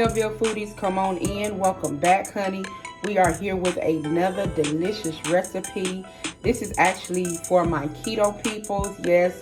Kettleville foodies, come on in. Welcome back, honey. We are here with another delicious recipe. This is actually for my keto peoples. Yes,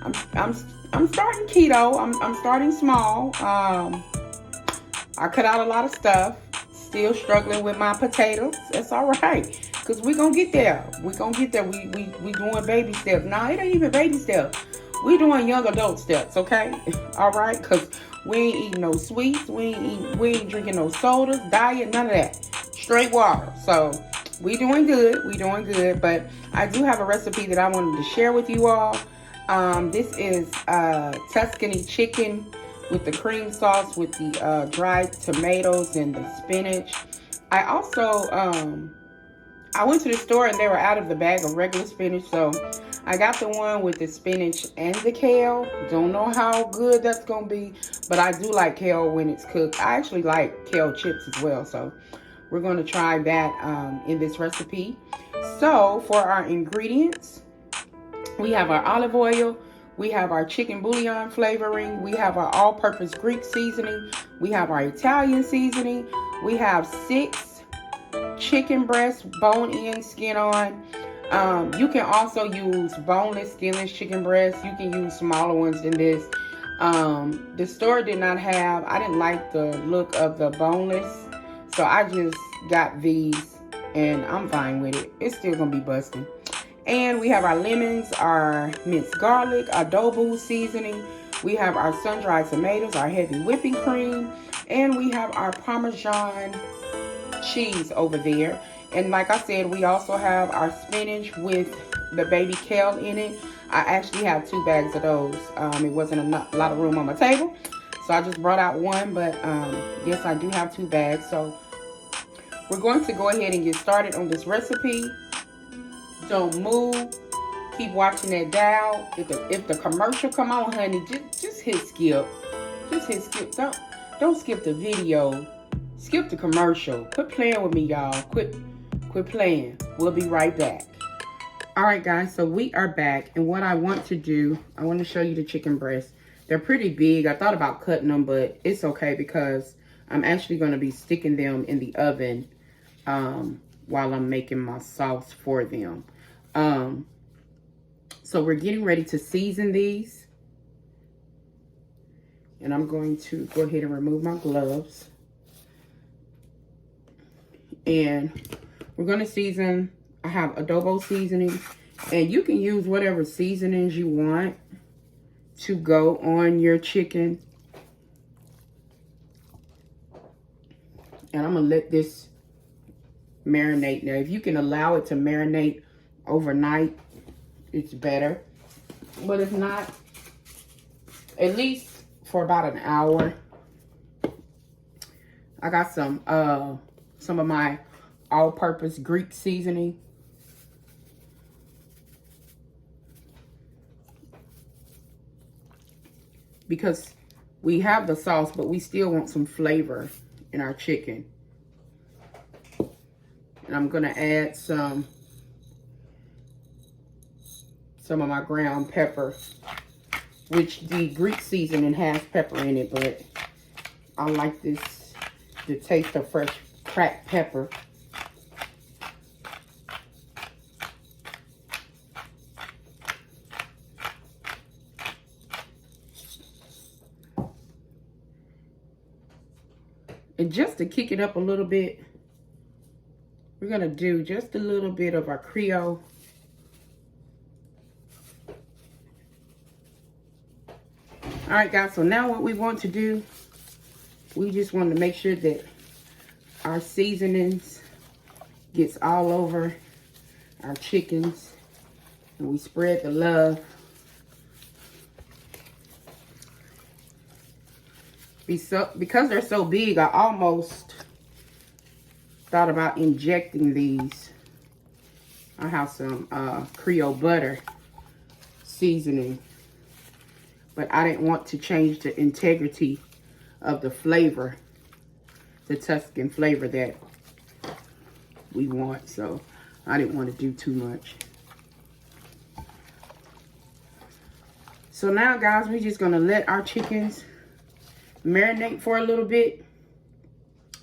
I'm starting keto. I'm starting small. I cut out a lot of stuff. Still struggling with my potatoes. That's all right, cause we gonna get there. We gonna get there. We doing baby steps. Nah, it ain't even baby steps. We doing young adult steps. Okay, all right, cause we ain't eating no sweets. We ain't drinking no sodas, diet, none of that. Straight water. So we doing good. We doing good. But I do have a recipe that I wanted to share with you all. This is Tuscany chicken with the cream sauce, with the dried tomatoes and the spinach. I also, I went to the store and they were out of the bag of regular spinach. So I got the one with the spinach and the kale. Don't know how good that's going to be, but I do like kale when it's cooked. I actually like kale chips as well. So we're going to try that in this recipe. So for our ingredients, we have our olive oil, we have our chicken bouillon flavoring, we have our all-purpose Greek seasoning, we have our Italian seasoning, we have 6 chicken breasts, bone in, skin on. You can also use boneless, skinless chicken breasts. You can use smaller ones than this. The store did not have, I didn't like the look of the boneless, so I just got these and I'm fine with it. It's still gonna be busting. And we have our lemons, our minced garlic, adobo seasoning. We have our sun-dried tomatoes, our heavy whipping cream, and we have our Parmesan cheese over there. And like I said, we also have our spinach with the baby kale in it. I actually have 2 bags of those. It wasn't a lot of room on my table, so I just brought out one, but yes, I do have 2 bags. So we're going to go ahead and get started on this recipe. Don't move. Keep watching that dial. If the commercial come on, honey, just hit skip. Just hit skip. Don't skip the video. Skip the commercial. Quit playing with me, y'all. Quit playing. We'll be right back. All right, guys. So we are back, and what I want to do, I want to show you the chicken breasts. They're pretty big. I thought about cutting them, but it's okay because I'm actually going to be sticking them in the oven while I'm making my sauce for them. So we're getting ready to season these. And I'm going to go ahead and remove my gloves. And we're going to season. I have adobo seasoning. And you can use whatever seasonings you want to go on your chicken. And I'm going to let this marinate. Now, if you can allow it to marinate overnight, it's better. But if not, at least for about an hour. I got some of my all-purpose Greek seasoning. Because we have the sauce, but we still want some flavor in our chicken. And I'm gonna add some of my ground pepper, which the Greek seasoning has pepper in it, but I like the taste of fresh cracked pepper. And just to kick it up a little bit, we're gonna do just a little bit of our Creole. All right, guys, so now what we want to do, we just want to make sure that our seasonings gets all over our chickens, and we spread the love. Because they're so big, I almost thought about injecting these. I have some Creole butter seasoning, but I didn't want to change the integrity of the flavor, the Tuscan flavor that we want, so I didn't want to do too much. So now, guys, we're just gonna let our chickens marinate for a little bit.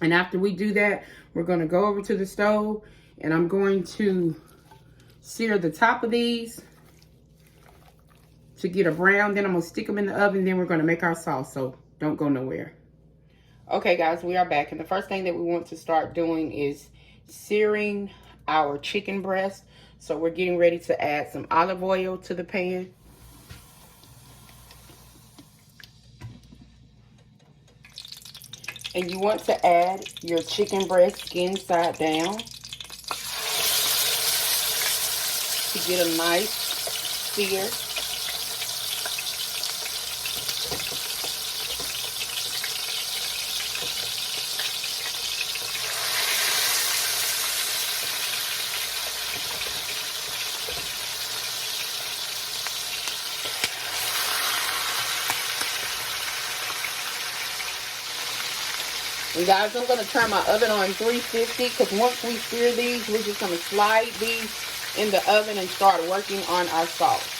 And after we do that, we're going to go over to the stove and I'm going to sear the top of these to get a brown. Then I'm going to stick them in the oven. Then we're going to make our sauce. So don't go nowhere. Okay, guys, we are back. And the first thing that we want to start doing is searing our chicken breast. So we're getting ready to add some olive oil to the pan. And you want to add your chicken breast skin side down to get a nice sear. And guys, I'm going to turn my oven on 350 because once we sear these, we're just going to slide these in the oven and start working on our sauce.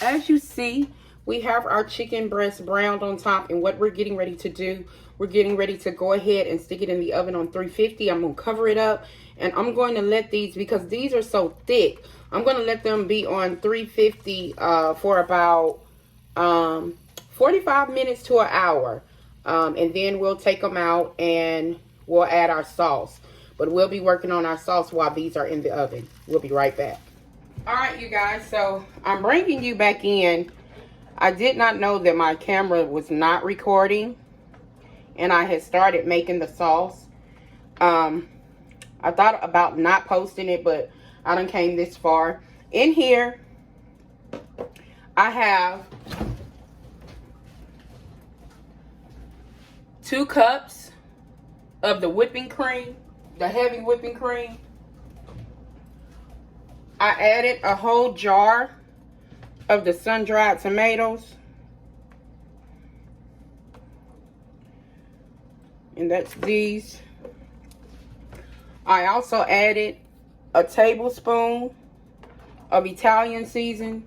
As you see, we have our chicken breast browned on top, and what we're getting ready to do, we're getting ready to go ahead and stick it in the oven on 350. I'm going to cover it up, and I'm going to let these, because these are so thick, I'm going to let them be on 350 for about 45 minutes to an hour, and then we'll take them out and we'll add our sauce. But we'll be working on our sauce while these are in the oven. We'll be right back. All right, you guys, so I'm bringing you back in. I did not know that my camera was not recording, and I had started making the sauce. I thought about not posting it, but I done came this far. In here, I have 2 cups of the whipping cream, the heavy whipping cream. I added a whole jar of the sun-dried tomatoes. And that's these. I also added a tablespoon of Italian season.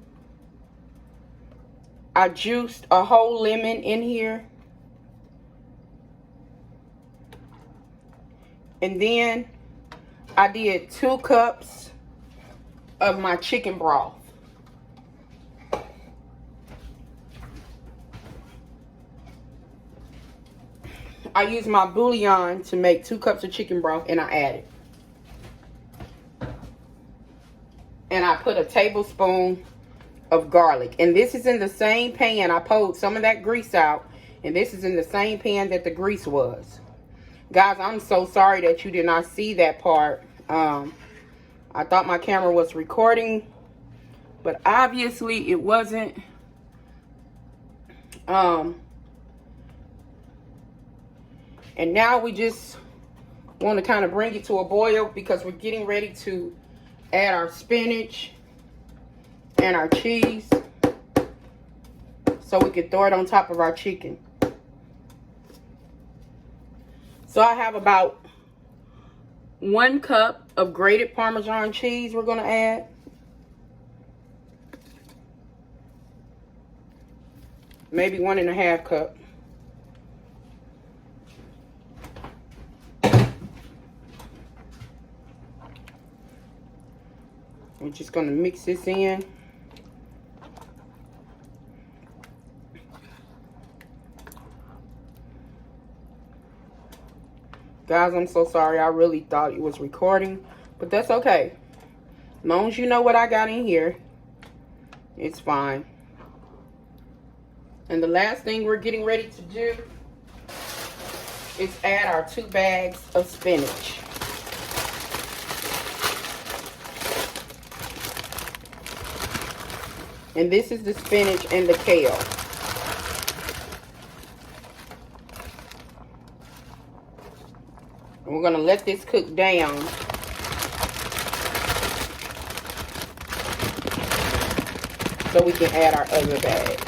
I juiced a whole lemon in here. And then I did 2 cups of my chicken broth. I used my bouillon to make 2 cups of chicken broth, and I added. And I put a tablespoon of garlic. And this is in the same pan. I pulled some of that grease out, and this is in the same pan that the grease was. Guys, I'm so sorry that you did not see that part. I thought my camera was recording, but obviously it wasn't. And now we just want to kind of bring it to a boil because we're getting ready to add our spinach and our cheese so we can throw it on top of our chicken. So I have about 1 cup of grated Parmesan cheese we're going to add. Maybe 1.5 cups. We're just going to mix this in. Guys, I'm so sorry. I really thought it was recording, but that's okay. As long as you know what I got in here, it's fine. And the last thing we're getting ready to do is add our 2 bags of spinach. And this is the spinach and the kale. And we're going to let this cook down. so we can add our other bag.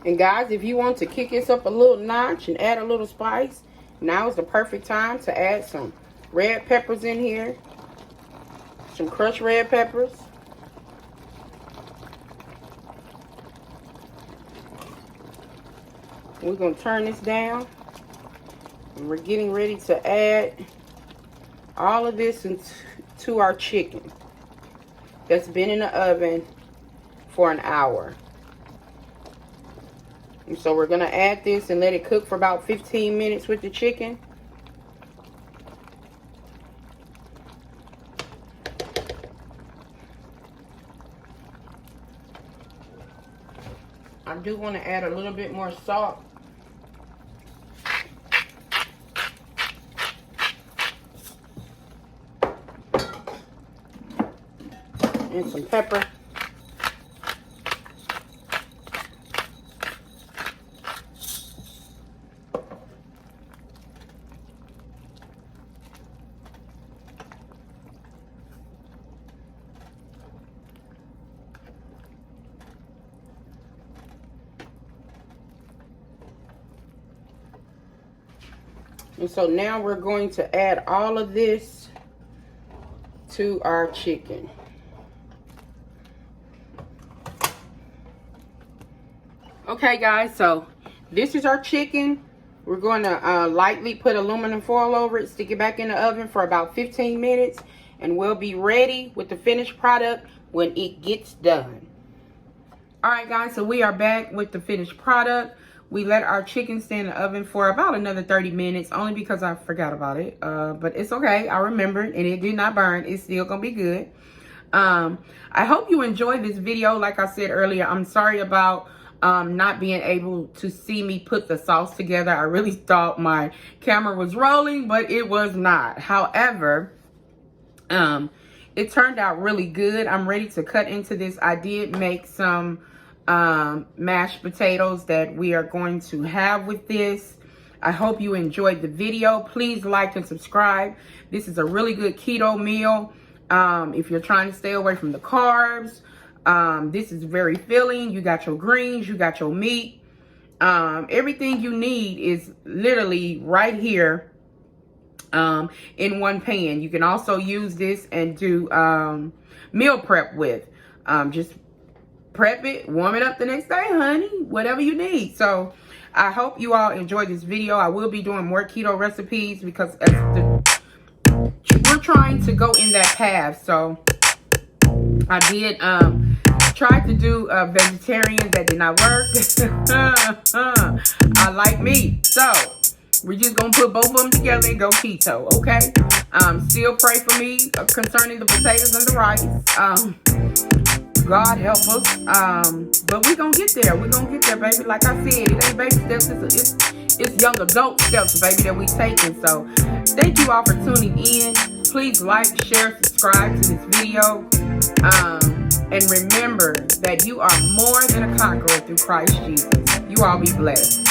And guys, if you want to kick this up a little notch and add a little spice, now is the perfect time to add some red peppers in here. Some crushed red peppers. We're going to turn this down. And we're getting ready to add all of this into our chicken that's been in the oven for an hour. And so we're going to add this and let it cook for about 15 minutes with the chicken. I do want to add a little bit more salt. And some pepper. And so now we're going to add all of this to our chicken. Okay guys, so this is our chicken. We're going to lightly put aluminum foil over it, stick it back in the oven for about 15 minutes, and we'll be ready with the finished product when it gets done. Alright guys, so we are back with the finished product. We let our chicken stay in the oven for about another 30 minutes, only because I forgot about it. But it's okay. I remembered, and it did not burn. It's still going to be good. I hope you enjoyed this video. Like I said earlier, I'm sorry about not being able to see me put the sauce together. I really thought my camera was rolling, but it was not. However, it turned out really good. I'm ready to cut into this. I did make some mashed potatoes that we are going to have with this. I hope you enjoyed the video. Please like and subscribe. This is a really good keto meal. If you're trying to stay away from the carbs, this is very filling. You got your greens, you got your meat. Everything you need is literally right here in one pan. You can also use this and do meal prep with. Just prep it, warm it up the next day, honey, whatever you need. So I hope you all enjoyed this video. I will be doing more keto recipes because we're trying to go in that path. So I did try to do a vegetarian. That did not work. I like meat, so we're just gonna put both of them together and go keto, okay? Still pray for me concerning the potatoes and the rice. God help us. But we're gonna get there. We're gonna get there, baby. Like I said, it ain't baby steps. It's young adult steps, baby, that we taking. So thank you all for tuning in. Please like, share, subscribe to this video. And remember that you are more than a conqueror through Christ Jesus. You all be blessed.